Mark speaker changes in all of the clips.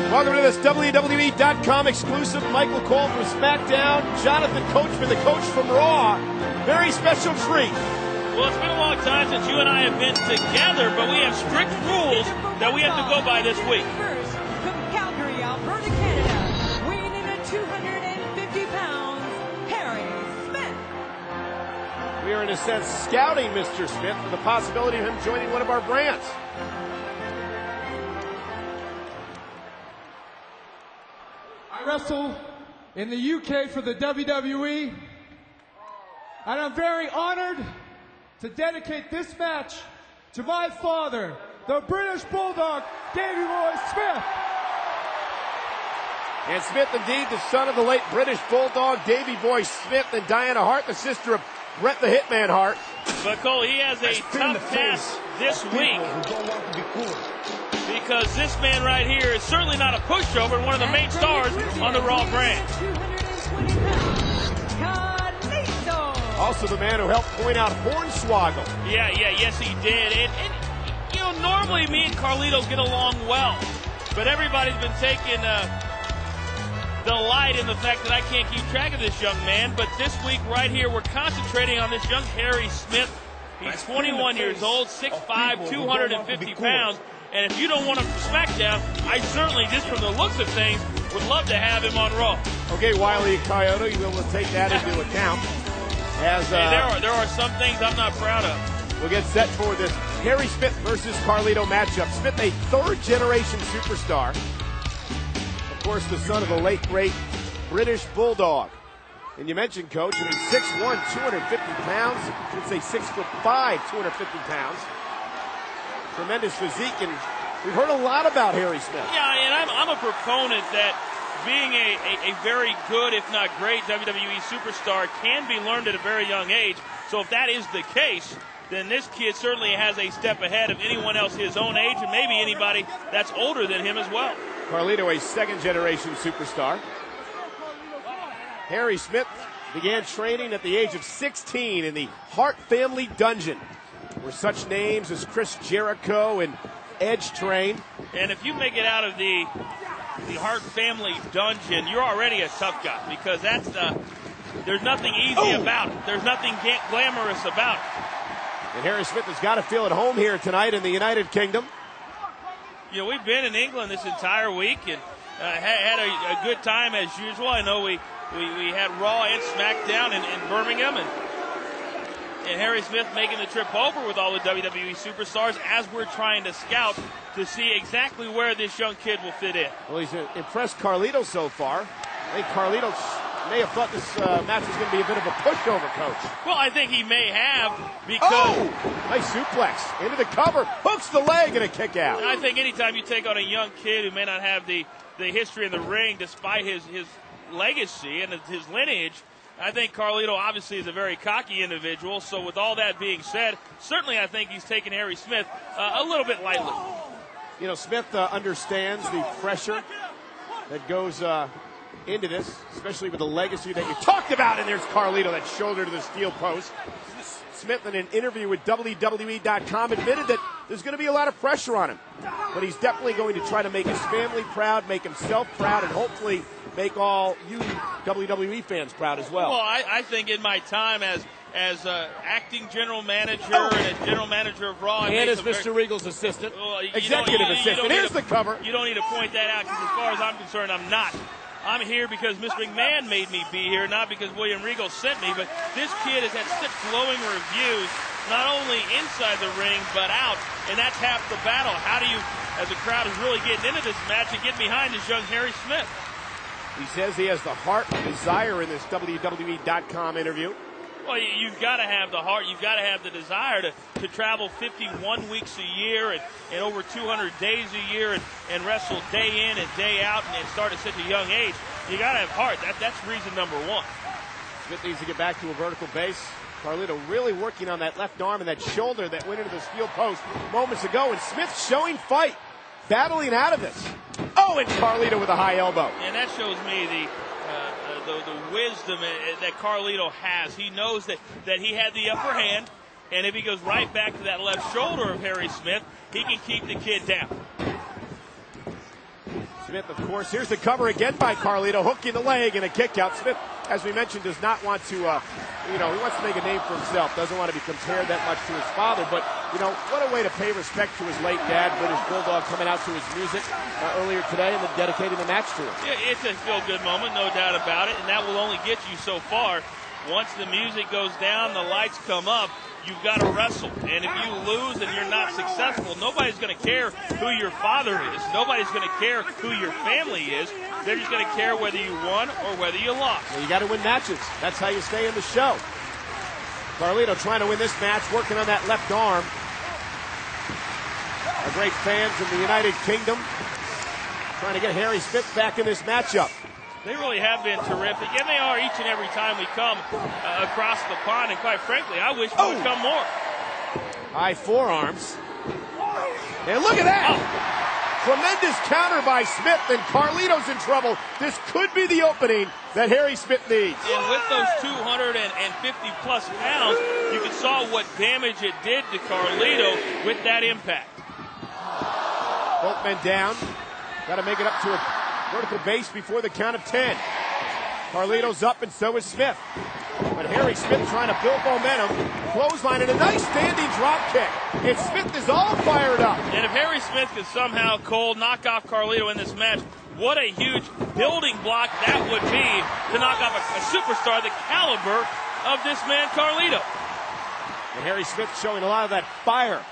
Speaker 1: Welcome to this WWE.com exclusive. Michael Cole from SmackDown, Jonathan Coachman, the coach from Raw. Very special treat.
Speaker 2: Well, it's been a long time since you and I have been together, but we have strict rules that we have to go by this week.
Speaker 3: First, from Calgary, Alberta, Canada, weighing in at 250 pounds, Harry Smith.
Speaker 1: We are, in a sense, scouting Mr. Smith for the possibility of him joining one of our brands.
Speaker 4: I wrestle in the UK for the WWE, and I'm very honored to dedicate this match to my father, the British Bulldog, Davey Boy Smith.
Speaker 1: And Smith, indeed, the son of the late British Bulldog, Davey Boy Smith, and Diana Hart, the sister of Bret the Hitman Hart.
Speaker 2: But Cole, he has a tough task this week because this man right here is certainly not a pushover and one of the main stars on the Raw brand.
Speaker 3: 220 pounds, Carlito.
Speaker 1: Also the man who helped point out Hornswoggle.
Speaker 2: Yes, he did. And you know, normally me and Carlito get along well, but everybody's been taking delight in the fact that I can't keep track of this young man. But this week right here, we're concentrating on this young Harry Smith. He's 21 years old, 6'5", 250 pounds. And if you don't want him for SmackDown, I certainly, just from the looks of things, would love to have him on Raw.
Speaker 1: Okay, Wile E. Coyote, you will take that into account. As
Speaker 2: there are some things I'm not proud of.
Speaker 1: We'll get set for this Harry Smith versus Carlito matchup. Smith, a third-generation superstar. Of course, the son of the late, great British Bulldog. And you mentioned, Coach, I mean, 6'1", 250 pounds. I should say 6'5", 250 pounds. Tremendous physique, and we've heard a lot about Harry Smith.
Speaker 2: Yeah, and I'm a proponent that being a very good, if not great, WWE superstar can be learned at a very young age. So if that is the case, then this kid certainly has a step ahead of anyone else his own age, and maybe anybody that's older than him as well.
Speaker 1: Carlito, a second-generation superstar. Harry Smith began training at the age of 16 in the Hart family dungeon, where such names as Chris Jericho and Edge trained.
Speaker 2: And if you make it out of the Hart family dungeon, you're already a tough guy, because there's nothing easy about it. There's nothing glamorous about it.
Speaker 1: And Harry Smith has got to feel at home here tonight in the United Kingdom.
Speaker 2: You know, we've been in England this entire week and had a good time as usual. I know we had Raw and SmackDown in Birmingham, and Harry Smith making the trip over with all the WWE superstars as we're trying to scout to see exactly where this young kid will fit in.
Speaker 1: Well, he's impressed Carlito so far. I think Carlito may have thought this match was going to be a bit of a pushover, Coach.
Speaker 2: Well, I think he may have, because...
Speaker 1: Oh! Nice suplex into the cover, hooks the leg, and a kick out.
Speaker 2: I think anytime you take on a young kid who may not have the history in the ring, despite his legacy and his lineage, I think Carlito obviously is a very cocky individual. So with all that being said, certainly I think he's taken Harry Smith a little bit lightly.
Speaker 1: You know, Smith understands the pressure that goes into this, especially with the legacy that you talked about. And there's Carlito, that shoulder to the steel post. Smith, in an interview with WWE.com, admitted that there's going to be a lot of pressure on him. But he's definitely going to try to make his family proud, make himself proud, and hopefully make all you WWE fans proud as well.
Speaker 2: Well, I think in my time as acting general manager and as general manager of Raw,
Speaker 1: and as Mr. Regal's assistant, executive assistant. Here's the cover.
Speaker 2: You don't need to point that out, because as far as I'm concerned, I'm not. I'm here because Mr. McMahon made me be here, not because William Regal sent me. But this kid has had such glowing reviews, not only inside the ring, but out. And that's half the battle. How do you, as a crowd is really getting into this match, and get behind this young Harry Smith?
Speaker 1: He says he has the heart and desire in this WWE.com interview.
Speaker 2: Well, you've got to have the heart. You've got to have the desire to travel 51 weeks a year and over 200 days a year and wrestle day in and day out and start at such a young age. You got to have heart. That's reason number one.
Speaker 1: Smith needs to get back to a vertical base. Carlito really working on that left arm and that shoulder that went into the steel post moments ago. And Smith showing fight, battling out of this. Oh, and Carlito with a high elbow.
Speaker 2: And that shows me the wisdom that Carlito has. He knows that he had the upper hand, and if he goes right back to that left shoulder of Harry Smith, he can keep the kid down.
Speaker 1: Smith, of course. Here's the cover again by Carlito. Hook in the leg and a kick out. Smith, as we mentioned, does not want to, he wants to make a name for himself. Doesn't want to be compared that much to his father. But, what a way to pay respect to his late dad, British Bulldog, coming out to his music earlier today and then dedicating the match to him.
Speaker 2: Yeah, it's a feel-good moment, no doubt about it, and that will only get you so far. Once the music goes down, the lights come up, you've got to wrestle. And if you lose and you're not successful, nobody's going to care who your father is. Nobody's going to care who your family is. They're just going to care whether you won or whether you lost.
Speaker 1: Well, you got to win matches. That's how you stay in the show. Carlito trying to win this match, working on that left arm. Our great fans in the United Kingdom trying to get Harry Smith back in this matchup.
Speaker 2: They really have been terrific, and they are each and every time we come across the pond, and quite frankly, I wish we would come more.
Speaker 1: High forearms. And look at that! Tremendous counter by Smith, and Carlito's in trouble. This could be the opening that Harry Smith needs.
Speaker 2: And with those 250-plus pounds, you saw what damage it did to Carlito with that impact.
Speaker 1: Both men down. Got to make it up to a vertical base before the count of 10. Carlito's up and so is Smith. But Harry Smith trying to build momentum. Clothesline and a nice standing drop kick. And Smith is all fired up.
Speaker 2: And if Harry Smith could somehow knock off Carlito in this match, what a huge building block that would be to knock off a superstar the caliber of this man Carlito.
Speaker 1: And Harry Smith showing a lot of that fire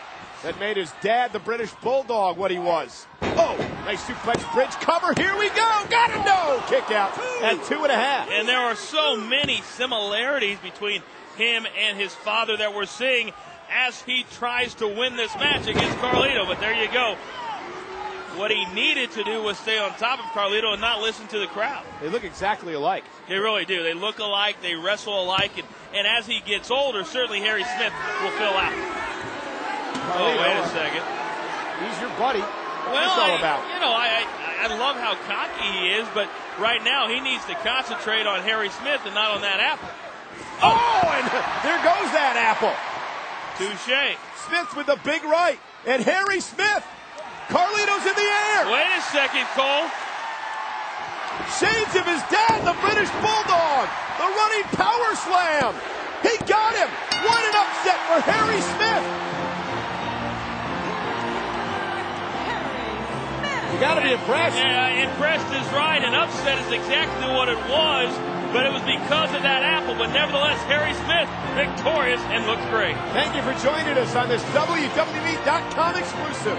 Speaker 1: that made his dad, the British Bulldog, what he was. Oh, nice suplex bridge cover. Here we go. Got him. No. Kick out at 2.5.
Speaker 2: And there are so many similarities between him and his father that we're seeing as he tries to win this match against Carlito. But there you go. What he needed to do was stay on top of Carlito and not listen to the crowd.
Speaker 1: They look exactly alike.
Speaker 2: They really do. They look alike. They wrestle alike. And as he gets older, certainly Harry Smith will fill out.
Speaker 1: Carlito,
Speaker 2: wait a second.
Speaker 1: He's your buddy. What's all about?
Speaker 2: I love how cocky he is, but right now he needs to concentrate on Harry Smith and not on that apple.
Speaker 1: Oh, and there goes that apple.
Speaker 2: Touche.
Speaker 1: Smith with the big right, and Harry Smith. Carlito's in the air.
Speaker 2: Wait a second, Cole.
Speaker 1: Shades of his dad, the British Bulldog. The running power slam. He got him. What an upset for Harry Smith. You got to be impressed.
Speaker 2: Yeah, impressed is right, and upset is exactly what it was, but it was because of that apple. But nevertheless, Harry Smith victorious and looks great.
Speaker 1: Thank you for joining us on this WWE.com exclusive.